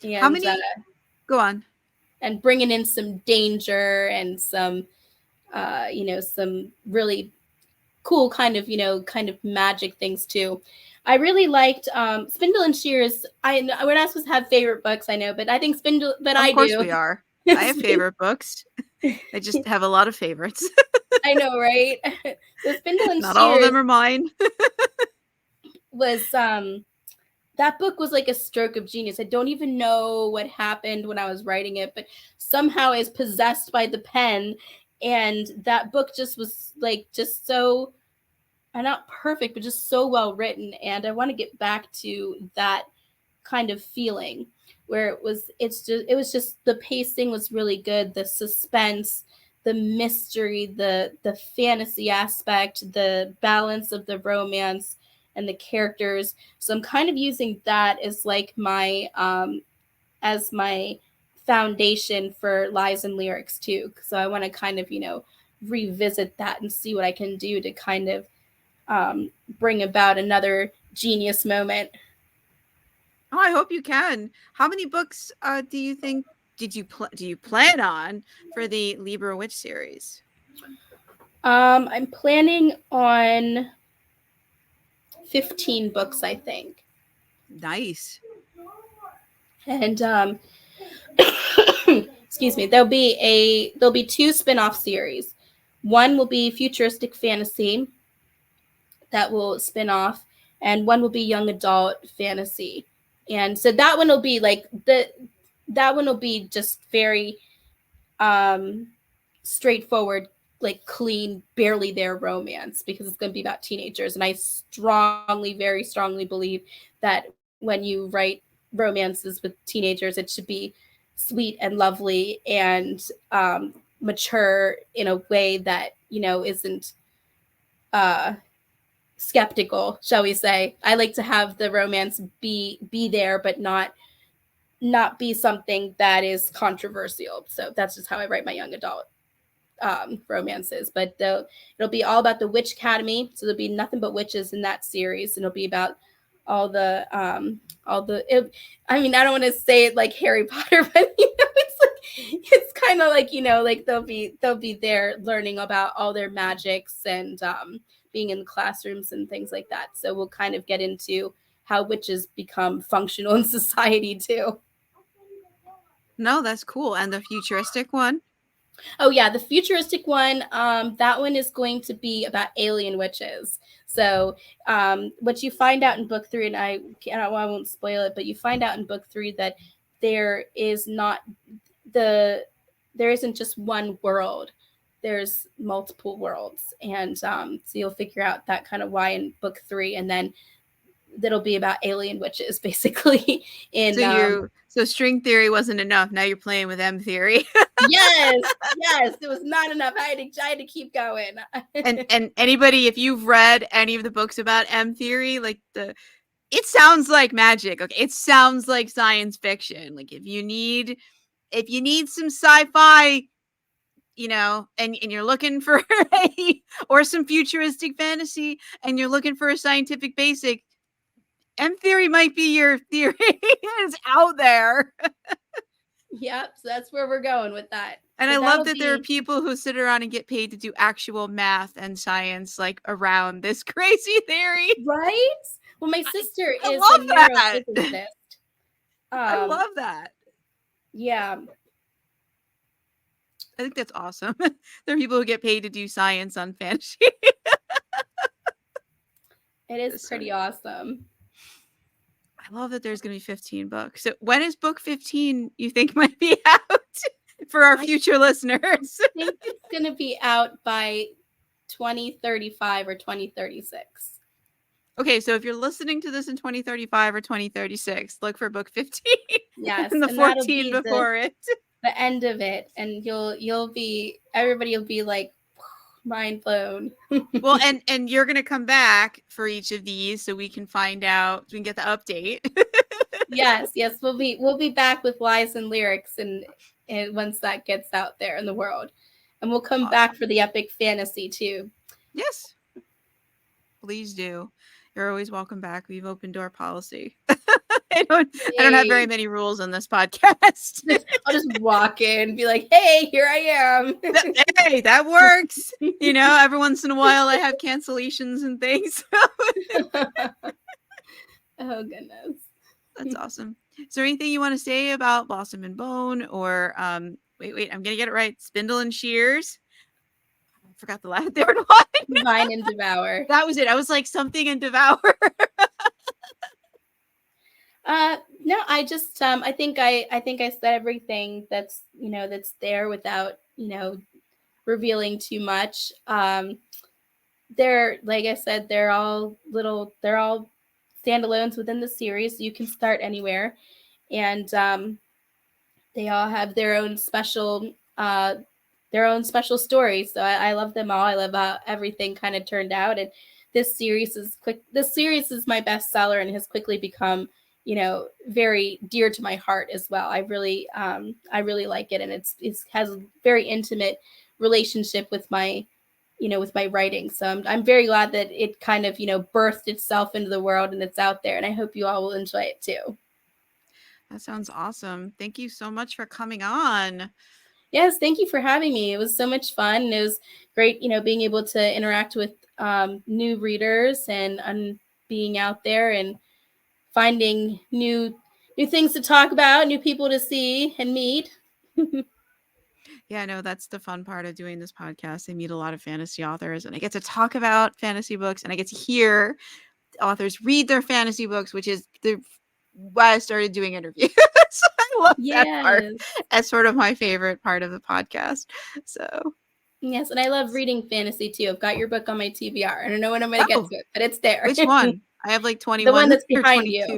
S1: How
S2: and
S1: many? Go on.
S2: and bringing in some danger and some some really cool kind of, kind of magic things too. I really liked Spindle and Shears. We're not supposed to have favorite books, I know, but I think Spindle, but
S1: Of
S2: I
S1: course
S2: do.
S1: we are. I have favorite books. I just have a lot of favorites.
S2: I know, right? So Spindle and
S1: Not all of
S2: Shears
S1: them are mine.
S2: was that book was like a stroke of genius. I don't even know what happened when I was writing it, but somehow I was possessed by the pen, and that book just was like just so, not perfect, but just so well written. And I want to get back to that kind of feeling where it was just the pacing was really good, the suspense, the mystery, the fantasy aspect, the balance of the romance and the characters. So I'm kind of using that as my foundation for Lies and Lyrics too. So I want to kind of, revisit that and see what I can do to kind of bring about another genius moment.
S1: Oh, I hope you can. How many books do you think do you plan on for the Libra Witch series?
S2: I'm planning on 15 books, I think.
S1: Nice.
S2: And excuse me, there'll be two spin-off series. One will be futuristic fantasy that will spin off, and one will be young adult fantasy. And so that one will be that one will be just very um straightforward, like clean, barely there romance, because it's going to be about teenagers. And I strongly, very strongly believe that when you write romances with teenagers, it should be sweet and lovely and mature in a way that, isn't uh, skeptical, shall we say. I like to have the romance be there, but not be something that is controversial. So that's just how I write my young adult romances. But it'll be all about the Witch Academy. So there'll be nothing but witches in that series, and it'll be about all the I mean, I don't want to say it like Harry Potter, but it's kind of like, like they'll be there learning about all their magics and being in classrooms and things like that. So we'll kind of get into how witches become functional in society too.
S1: No, that's cool. And the futuristic one?
S2: Oh yeah, the futuristic one. That one is going to be about alien witches. So what you find out in book 3, and I won't spoil it, but you find out in book 3 that there is not there isn't just one world. There's multiple worlds, and so you'll figure out that kind of why in book 3, and then that'll be about alien witches basically. In
S1: so string theory wasn't enough. Now you're playing with M theory.
S2: yes, it was not enough. I had to keep going.
S1: and anybody, if you've read any of the books about M theory, like it sounds like magic. Okay, it sounds like science fiction. Like if you need some sci-fi, and you're looking for or some futuristic fantasy, and you're looking for a scientific basic, M theory might be your theory. It's out there.
S2: Yep, so that's where we're going with that.
S1: And
S2: so
S1: I love that there are people who sit around and get paid to do actual math and science, like around this crazy theory.
S2: Right? Well, my sister
S1: I
S2: is
S1: love
S2: a
S1: that.
S2: neurophysicist.
S1: I love that.
S2: Yeah.
S1: I think that's awesome. There are people who get paid to do science on fantasy.
S2: It is pretty awesome.
S1: I love that there's going to be 15 books. So when is book 15 you think might be out for our future listeners?
S2: I think it's going to be out by 2035 or 2036.
S1: Okay, so if you're listening to this in 2035 or 2036, look for book 15.
S2: Yes,
S1: and the 14 before it.
S2: The end of it, and everybody will be like mind blown.
S1: Well, and you're gonna come back for each of these so we can find out, we can get the update.
S2: yes, we'll be back with Lies and Lyrics, and once that gets out there in the world, and we'll come back for the epic fantasy too.
S1: Yes, please do. You're always welcome back. We've open door policy. I don't have very many rules on this podcast.
S2: I'll just walk in and be like, hey, here I am.
S1: Hey, that works. Every once in a while I have cancellations and things.
S2: Oh, goodness.
S1: That's awesome. Is there anything you want to say about Blossom and Bone or wait, I'm gonna get it right. Spindle and Shears. I forgot the third one.
S2: Vine and Devour.
S1: That was it. I was like something and Devour.
S2: No, I just I think I said everything that's that's there without revealing too much. They're, like I said, they're all standalones within the series. You can start anywhere, and they all have their own special stories. So I love them all. I love how everything kind of turned out, and this series is my bestseller and has quickly become very dear to my heart as well. I really like it, and it has a very intimate relationship with my writing. So I'm very glad that it kind of birthed itself into the world and it's out there, and I hope you all will enjoy it too.
S1: That sounds awesome. Thank you so much for coming on.
S2: Yes, thank you for having me. It was so much fun. It was great, being able to interact with new readers and being out there and finding new things to talk about, new people to see and meet.
S1: Yeah, no, that's the fun part of doing this podcast. I meet a lot of fantasy authors and I get to talk about fantasy books and I get to hear authors read their fantasy books, which is why I started doing interviews. I love that part. That's sort of my favorite part of the podcast. So
S2: yes, and I love reading fantasy too. I've got your book on my TBR. I don't know when I'm going to get to it, but it's there.
S1: Which one? I have like 21.
S2: The one that's behind you.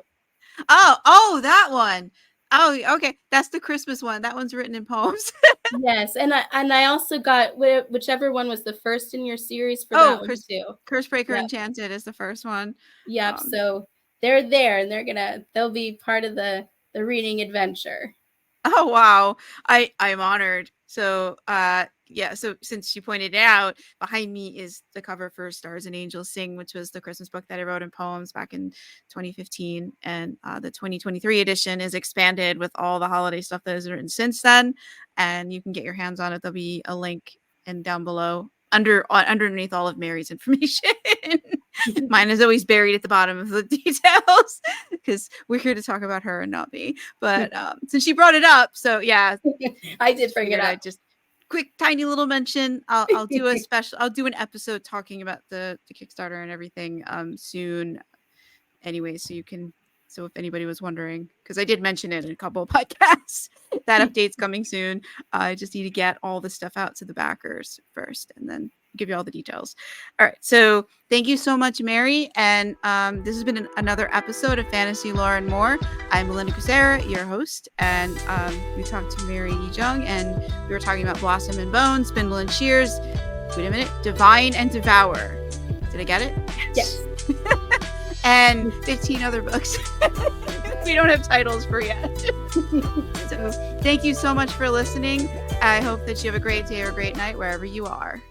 S1: Oh, that one. Oh, okay. That's the Christmas one. That one's written in poems.
S2: Yes, and I also got whichever one was the first in your series for that one too.
S1: Cursebreaker Enchanted is the first one.
S2: Yep. So they're there, and they'll be part of the reading adventure.
S1: Oh wow, I'm honored. So so since you pointed it out, behind me is the cover for Stars and Angels Sing, which was the Christmas book that I wrote in poems back in 2015, and the 2023 edition is expanded with all the holiday stuff that is written since then, and you can get your hands on it. There'll be a link and down below underneath all of Mary's information. Mine is always buried at the bottom of the details because we're here to talk about her and not me. But since she brought it up, so yeah,
S2: I did bring it up.
S1: Just quick, tiny little mention. I'll do I'll do an episode talking about the Kickstarter and everything soon. Anyway, so if anybody was wondering, because I did mention it in a couple of podcasts, that update's coming soon. I just need to get all the stuff out to the backers first and then give you all the details. All right. So thank you so much, Mary. And this has been another episode of Fantasy Lore and More. I'm Melinda Kucsera, your host. And we talked to Mary E Jung, and we were talking about Blossom and Bone, Spindle and Shears. Wait a minute. Divine and Devour. Did I get it?
S2: Yes.
S1: And 15 other books we don't have titles for yet. So thank you so much for listening. I hope that you have a great day or a great night wherever you are.